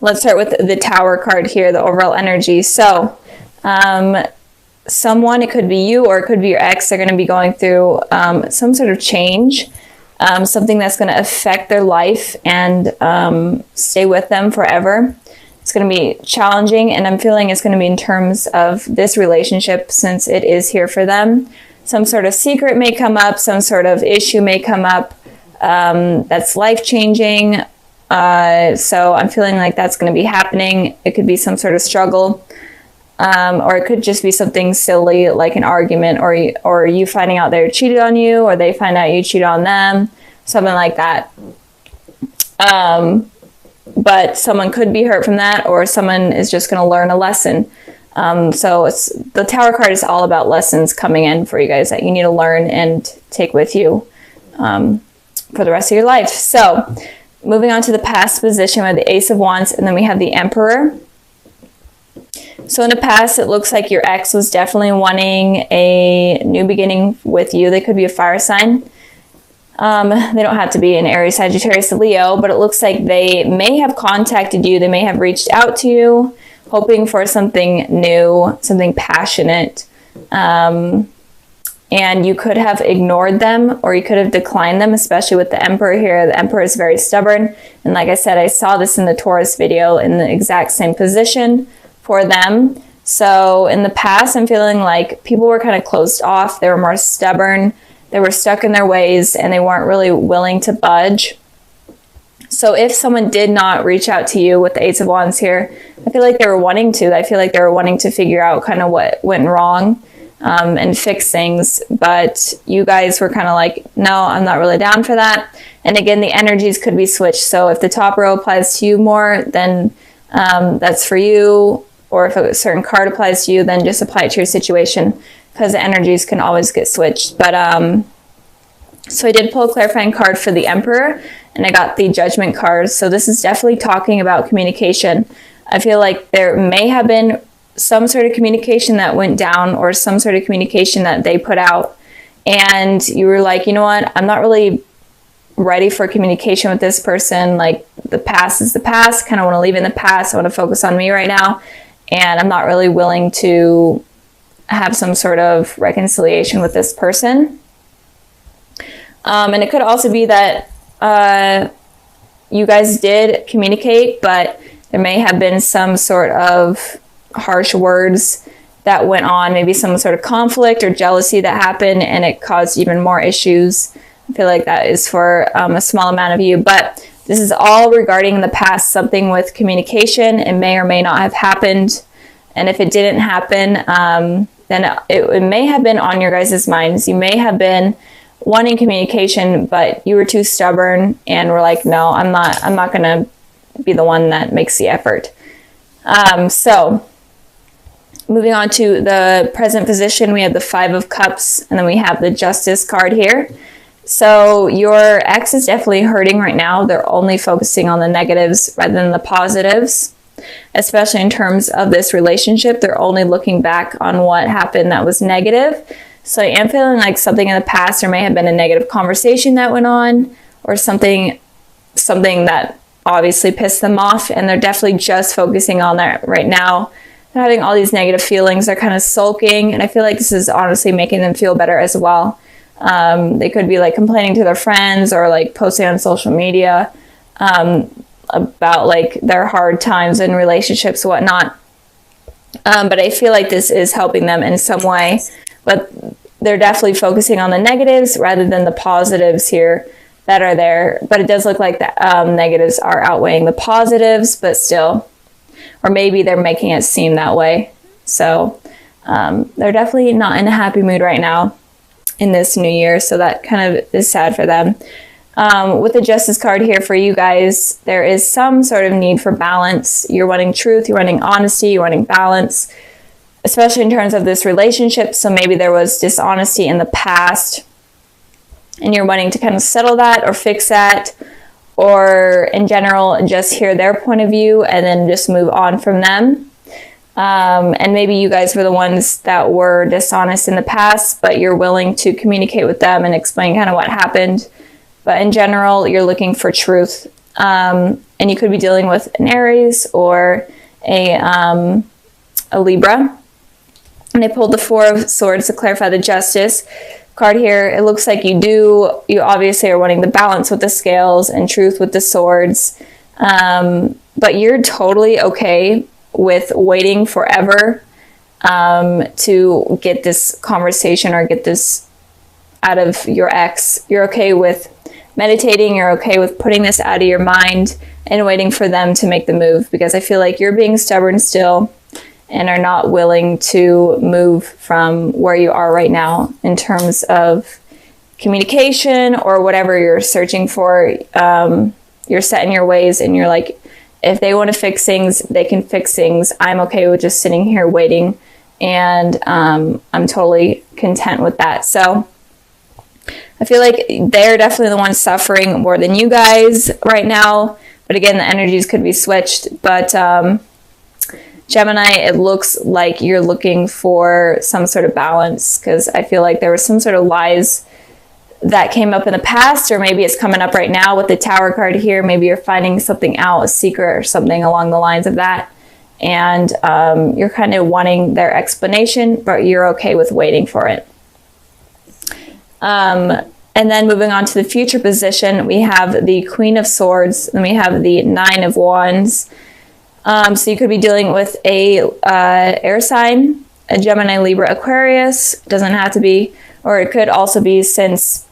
let's start with the Tower card here, the overall energy. So someone, it could be you or it could be your ex, they're going to be going through some sort of change, something that's going to affect their life and stay with them forever. It's going to be challenging, and I'm feeling it's going to be in terms of this relationship, since it is here for them. Some sort of secret may come up, some sort of issue may come up that's life-changing. So I'm feeling like that's going to be happening. It could be some sort of struggle, or it could just be something silly like an argument, or you finding out they cheated on you, or they find out you cheated on them, something like that. But someone could be hurt from that, or someone is just going to learn a lesson. So the Tower card is all about lessons coming in for you guys that you need to learn and take with you for the rest of your life. So moving on to the past position, we have the Ace of Wands, and then we have the Emperor. So in the past, it looks like your ex was definitely wanting a new beginning with you. They could be a fire sign. They don't have to be an Aries, Sagittarius, Leo, but it looks like they may have contacted you. They may have reached out to you, hoping for something new, something passionate. And you could have ignored them, or you could have declined them, especially with the Emperor here. The Emperor is very stubborn. And like I said, I saw this in the Taurus video in the exact same position for them. So in the past, I'm feeling like people were kind of closed off. They were more stubborn. They were stuck in their ways, and they weren't really willing to budge. So if someone did not reach out to you with the Ace of Wands here, I feel like they were wanting to. I feel like they were wanting to figure out kind of what went wrong and fix things. But you guys were kind of like, no, I'm not really down for that. And again, the energies could be switched. So if the top row applies to you more, then that's for you. Or if a certain card applies to you, then just apply it to your situation, because the energies can always get switched. But so I did pull a clarifying card for the Emperor, and I got the Judgment card. So this is definitely talking about communication. I feel like there may have been some sort of communication that went down, or some sort of communication that they put out, and you were like, you know what, I'm not really ready for communication with this person. Like, the past is the past. Kind of want to leave it in the past. I want to focus on me right now, and I'm not really willing to have some sort of reconciliation with this person. And it could also be that you guys did communicate, but there may have been some sort of harsh words that went on, maybe some sort of conflict or jealousy that happened, and it caused even more issues. I feel like that is for a small amount of you, but this is all regarding the past, something with communication. It may or may not have happened, and if it didn't happen, then it may have been on your guys' minds. You may have been wanting communication, but you were too stubborn and were like, no, I'm not going to be the one that makes the effort. So moving on to the present position, we have the Five of Cups, and then we have the Justice card here. So your ex is definitely hurting right now. They're only focusing on the negatives rather than the positives, especially in terms of this relationship. They're only looking back on what happened that was negative. So I am feeling like something in the past, there may have been a negative conversation that went on, or something that obviously pissed them off, and they're definitely just focusing on that right now. They're having all these negative feelings. They're kind of sulking, and I feel like this is honestly making them feel better as well. They could be like complaining to their friends, or like posting on social media about like their hard times in relationships and whatnot. But I feel like this is helping them in some way, but they're definitely focusing on the negatives rather than the positives here that are there. But it does look like the negatives are outweighing the positives, but still, or maybe they're making it seem that way. So they're definitely not in a happy mood right now in this new year. So that kind of is sad for them. With the Justice card here for you guys, there is some sort of need for balance. You're wanting truth, you're wanting honesty, you're wanting balance, especially in terms of this relationship. So maybe there was dishonesty in the past, and you're wanting to kind of settle that or fix that, or in general, just hear their point of view and then just move on from them. And maybe you guys were the ones that were dishonest in the past, but you're willing to communicate with them and explain kind of what happened. But in general, you're looking for truth. And and you could be dealing with an Aries or a Libra. And I pulled the Four of Swords to clarify the Justice card here. It looks like you obviously are wanting the balance with the scales and truth with the swords. But you're totally okay with waiting forever to get this conversation or get this out of your ex. You're okay with meditating. You're okay with putting this out of your mind and waiting for them to make the move, because I feel like you're being stubborn still and are not willing to move from where you are right now in terms of communication or whatever you're searching for. You're set in your ways, and you're like, if they want to fix things, they can fix things. I'm okay with just sitting here waiting, and I'm totally content with that. So I feel like they're definitely the ones suffering more than you guys right now. But again, the energies could be switched. But Gemini, it looks like you're looking for some sort of balance, because I feel like there was some sort of lies that came up in the past, or maybe it's coming up right now with the Tower card here. Maybe you're finding something out, a secret or something along the lines of that. And you're kind of wanting their explanation, but you're okay with waiting for it. And then moving on to the future position, we have the Queen of Swords, and we have the Nine of Wands. So you could be dealing with a air sign, a Gemini, Libra, Aquarius. Doesn't have to be, or it could also be, since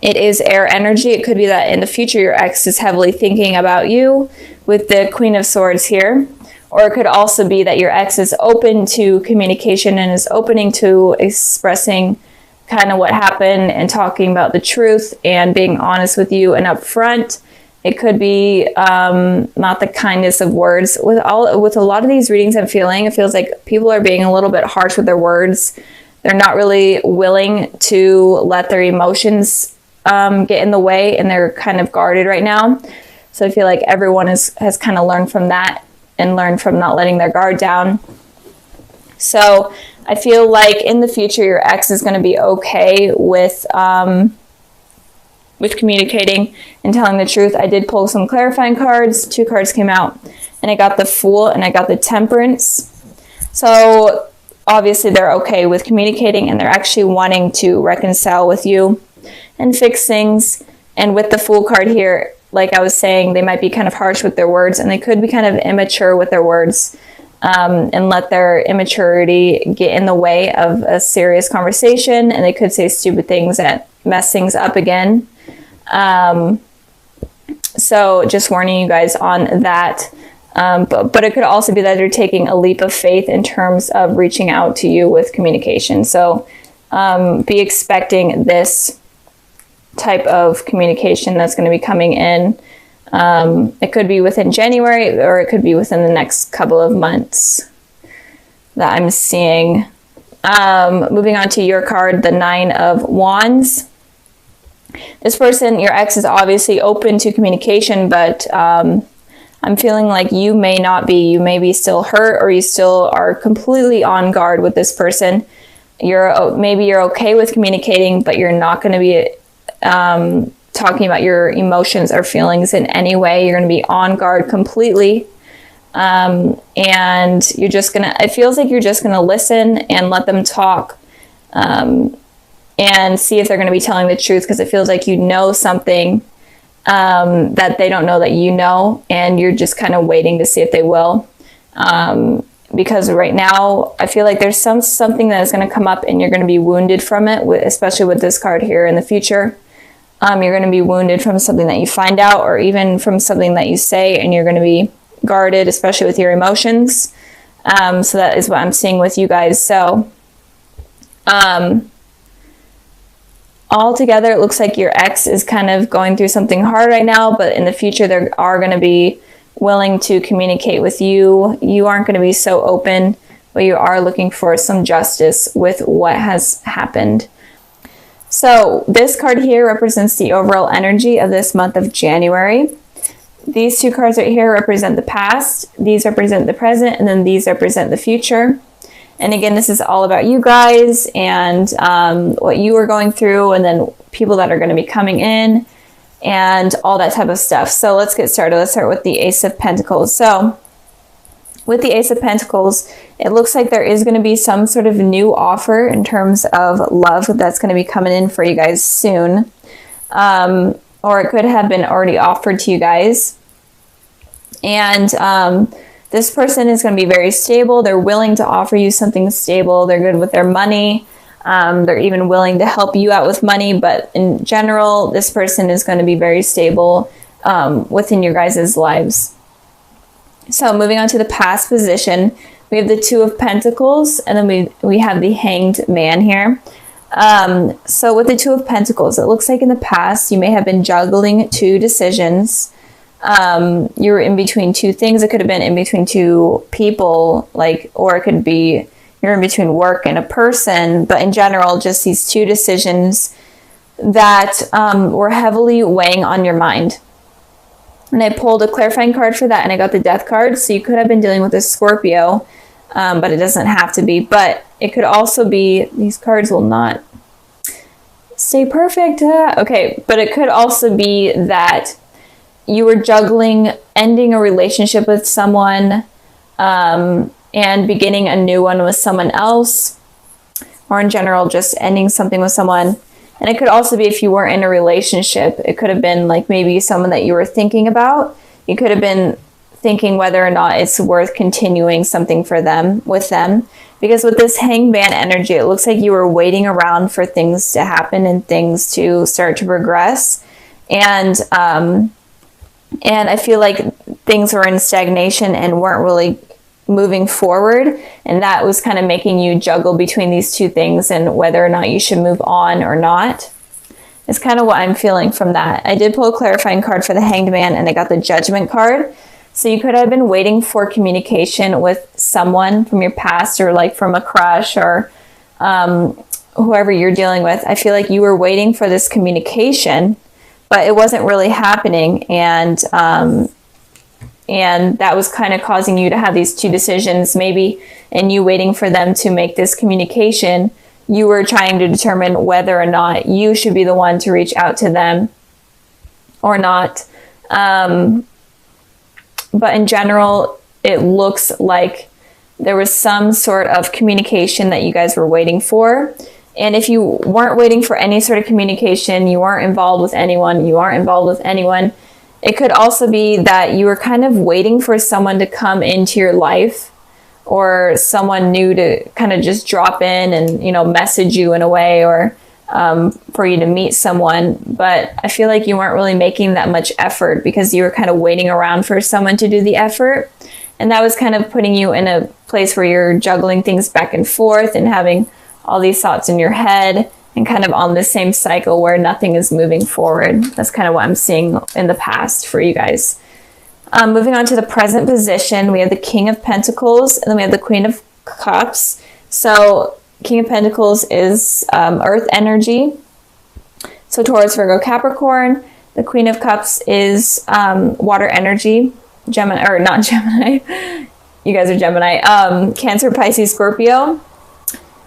it is air energy, it could be that in the future your ex is heavily thinking about you with the Queen of Swords here. Or it could also be that your ex is open to communication and is opening to expressing kind of what happened and talking about the truth and being honest with you and upfront. It could be not the kindness of words. With a lot of these readings I'm feeling, it feels like people are being a little bit harsh with their words. They're not really willing to let their emotions get in the way, and they're kind of guarded right now. So I feel like everyone has kind of learned from that and learned from not letting their guard down. So I feel like in the future your ex is going to be okay with communicating and telling the truth. I did pull some clarifying cards. 2 cards came out, and I got the Fool and I got the Temperance. So obviously they're okay with communicating, and they're actually wanting to reconcile with you and fix things. And with the Fool card here, like I was saying, they might be kind of harsh with their words, and they could be kind of immature with their words, and let their immaturity get in the way of a serious conversation, and they could say stupid things that mess things up again. So just warning you guys on that. But it could also be that they're taking a leap of faith in terms of reaching out to you with communication. So be expecting this type of communication that's going to be coming in. It could be within January, or it could be within the next couple of months that I'm seeing. Moving on to your card, the Nine of Wands. This person, your ex, is obviously open to communication, but I'm feeling like you may not be. You may be still hurt, or you still are completely on guard with this person. Maybe you're okay with communicating, but you're not going to be talking about your emotions or feelings in any way. You're going to be on guard completely. And you're just going to, it feels like you're just going to listen and let them talk, and see if they're going to be telling the truth, because it feels like you know something that they don't know that you know, and you're just kind of waiting to see if they will. Because right now I feel like there's something that is going to come up, and you're going to be wounded from it, especially with this card here in the future. You're going to be wounded from something that you find out, or even from something that you say, and you're going to be guarded, especially with your emotions. So that is what I'm seeing with you guys. So altogether, it looks like your ex is kind of going through something hard right now, but in the future they are going to be willing to communicate with you. You aren't going to be so open, but you are looking for some justice with what has happened. So this card here represents the overall energy of this month of January. These 2 cards right here represent the past, these represent the present, and then these represent the future. And again, this is all about you guys and what you are going through, and then people that are going to be coming in. and all that type of stuff. So let's get started. Let's start with the Ace of Pentacles. So with the Ace of Pentacles, it looks like there is going to be some sort of new offer in terms of love that's going to be coming in for you guys soon. Or it could have been already offered to you guys. And this person is going to be very stable. They're willing to offer you something stable. They're good with their money. They're even willing to help you out with money. But in general, this person is going to be very stable within your guys' lives. So moving on to the past position, we have the Two of Pentacles, and then we have the Hanged Man here. So with the Two of Pentacles, it looks like in the past you may have been juggling two decisions. You were in between two things. It could have been in between two people, or it could be you're in between work and a person. But in general, just these two decisions that were heavily weighing on your mind. And I pulled a clarifying card for that, and I got the Death card. So you could have been dealing with a Scorpio, but it doesn't have to be. But it could also be, these cards will not stay perfect. Okay, but it could also be that you were juggling ending a relationship with someone and beginning a new one with someone else, or in general, just ending something with someone. And it could also be if you were in a relationship, it could have been like maybe someone that you were thinking about. You could have been thinking whether or not it's worth continuing something with them. Because with this Hanged Man energy, it looks like you were waiting around for things to happen and things to start to progress. And I feel like things were in stagnation and weren't really moving forward, and that was kind of making you juggle between these two things and whether or not you should move on or not. It's kind of what I'm feeling from that. I did pull a clarifying card for the Hanged Man, and I got the Judgment card. So you could have been waiting for communication with someone from your past, or like from a crush, or whoever you're dealing with. I feel like you were waiting for this communication, but it wasn't really happening, and that was kind of causing you to have these two decisions, maybe, and you waiting for them to make this communication. You were trying to determine whether or not you should be the one to reach out to them or not. But in general, it looks like there was some sort of communication that you guys were waiting for. And if you weren't waiting for any sort of communication, you weren't involved with anyone, it could also be that you were kind of waiting for someone to come into your life, or someone new to kind of just drop in and, message you in a way, or for you to meet someone. But I feel like you weren't really making that much effort because you were kind of waiting around for someone to do the effort. And that was kind of putting you in a place where you're juggling things back and forth and having all these thoughts in your head, and kind of on the same cycle where nothing is moving forward. That's kind of what I'm seeing in the past for you guys. Moving on to the present position, we have the King of Pentacles, and then we have the Queen of Cups. So King of Pentacles is earth energy. So Taurus, Virgo, Capricorn. The Queen of Cups is water energy. Gemini, or not Gemini. You guys are Gemini. Cancer, Pisces, Scorpio.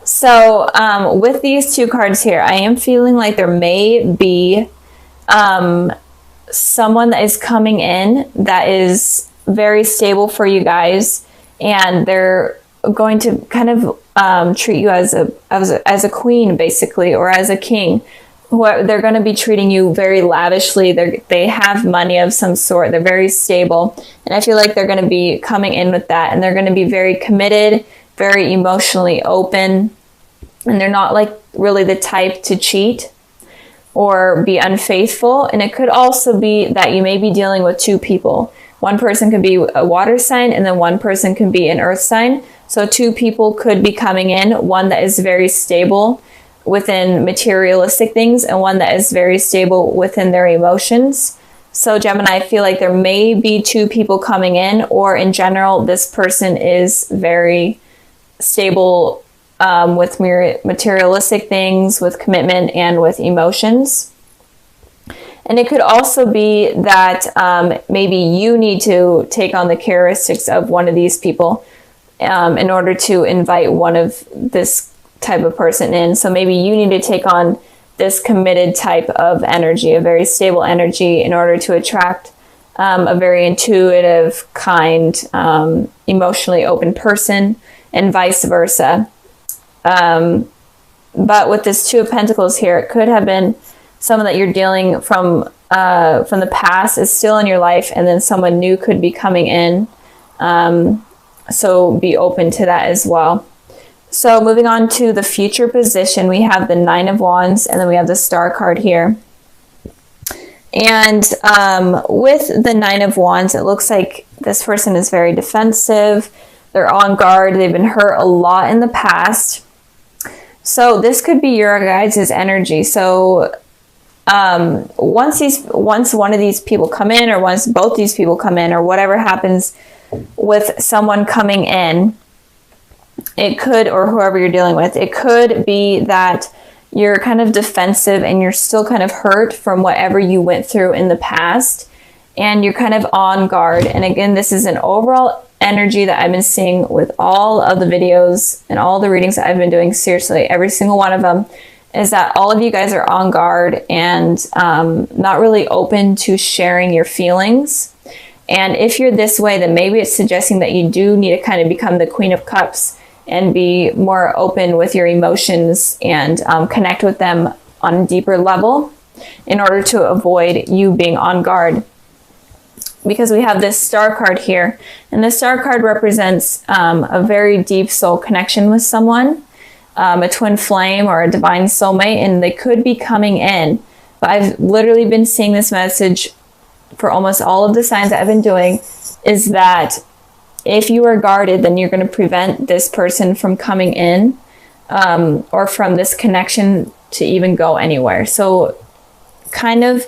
So with these two cards here, I am feeling like there may be someone that is coming in that is very stable for you guys, and they're going to kind of treat you as a queen, basically, or as a king. They're going to be treating you very lavishly. They have money of some sort. They're very stable, and I feel like they're going to be coming in with that, and they're going to be very committed, very emotionally open, and they're not like really the type to cheat or be unfaithful. And it could also be that you may be dealing with two people. One person could be a water sign, and then one person can be an earth sign. So two people could be coming in, one that is very stable within materialistic things and one that is very stable within their emotions. So Gemini, I feel like there may be two people coming in, or in general, this person is very stable with materialistic things, with commitment, and with emotions. And it could also be that maybe you need to take on the characteristics of one of these people in order to invite one of this type of person in. So maybe you need to take on this committed type of energy, a very stable energy, in order to attract a very intuitive, kind, emotionally open person, and vice versa. But with this Two of Pentacles here, it could have been someone that you're dealing from the past is still in your life, and then someone new could be coming in. So be open to that as well. So moving on to the future position, we have the Nine of Wands, and then we have the Star card here. And with the Nine of Wands, it looks like this person is very defensive. They're on guard. They've been hurt a lot in the past. So this could be your guys' energy. So once one of these people come in, or once both these people come in, or whatever happens with someone coming in, it could, or whoever you're dealing with, it could be that you're kind of defensive and you're still kind of hurt from whatever you went through in the past, and you're kind of on guard. And again, this is an overall energy that I've been seeing with all of the videos and all the readings that I've been doing. Seriously, every single one of them is that all of you guys are on guard and not really open to sharing your feelings. And if you're this way, then maybe it's suggesting that you do need to kind of become the Queen of Cups and be more open with your emotions and connect with them on a deeper level in order to avoid you being on guard. Because we have this Star card here, and the Star card represents a very deep soul connection with someone, a twin flame or a divine soulmate, and they could be coming in. But I've literally been seeing this message for almost all of the signs that I've been doing, is that if you are guarded, then you're going to prevent this person from coming in, or from this connection to even go anywhere. So kind of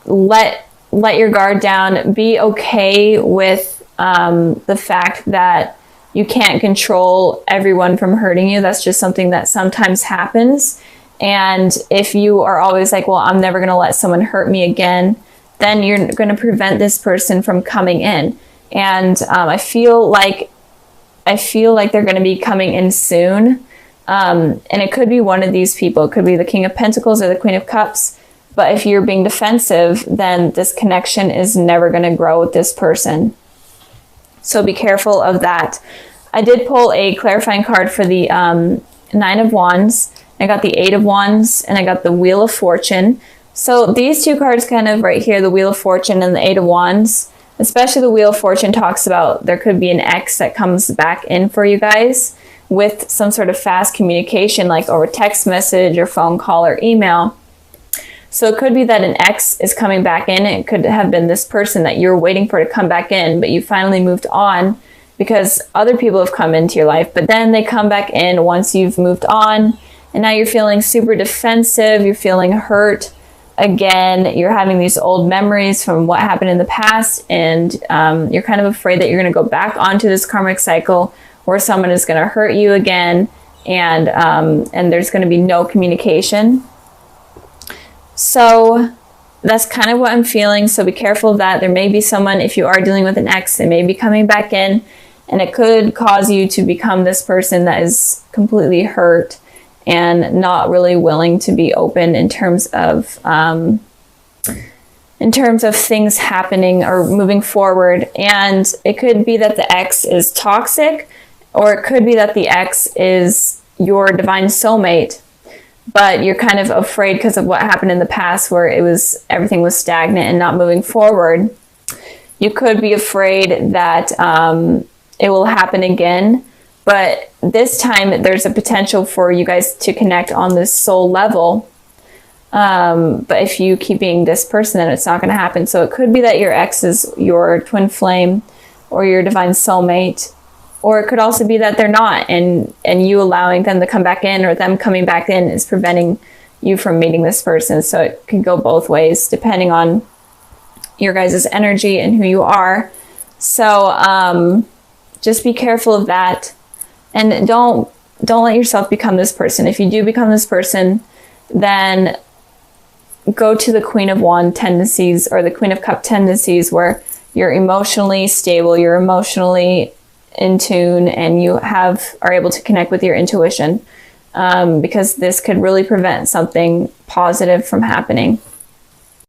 let your guard down. Be okay with the fact that you can't control everyone from hurting you. That's just something that sometimes happens. And if you are always like, well, I'm never going to let someone hurt me again, then you're going to prevent this person from coming in. And I feel like they're going to be coming in soon. And it could be one of these people. It could be the King of Pentacles or the Queen of Cups. But if you're being defensive, then this connection is never going to grow with this person. So be careful of that. I did pull a clarifying card for the Nine of Wands. I got the Eight of Wands, and I got the Wheel of Fortune. So these two cards kind of right here, the Wheel of Fortune and the Eight of Wands, especially the Wheel of Fortune, talks about there could be an ex that comes back in for you guys with some sort of fast communication, like over text message or phone call or email. So it could be that an ex is coming back in. It could have been this person that you're waiting for to come back in, but you finally moved on because other people have come into your life. But then they come back in once you've moved on, and now you're feeling super defensive. You're feeling hurt again. You're having these old memories from what happened in the past, and you're kind of afraid that you're going to go back onto this karmic cycle where someone is going to hurt you again, and there's going to be no communication. So that's kind of what I'm feeling. So be careful of that. There may be someone, if you are dealing with an ex, they may be coming back in, and it could cause you to become this person that is completely hurt and not really willing to be open in terms of things happening or moving forward. And it could be that the ex is toxic, or it could be that the ex is your divine soulmate, but you're kind of afraid because of what happened in the past where everything was stagnant and not moving forward. You could be afraid that it will happen again, but this time there's a potential for you guys to connect on this soul level. But if you keep being this person, then it's not going to happen. So it could be that your ex is your twin flame or your divine soulmate, or it could also be that they're not, and you allowing them to come back in, or them coming back in, is preventing you from meeting this person. So it could go both ways depending on your guys' energy and who you are. So just be careful of that, and don't let yourself become this person. If you do become this person, then go to the Queen of Wand tendencies or the Queen of Cup tendencies, where you're emotionally stable, you're emotionally in tune, and you are able to connect with your intuition. because this could really prevent something positive from happening.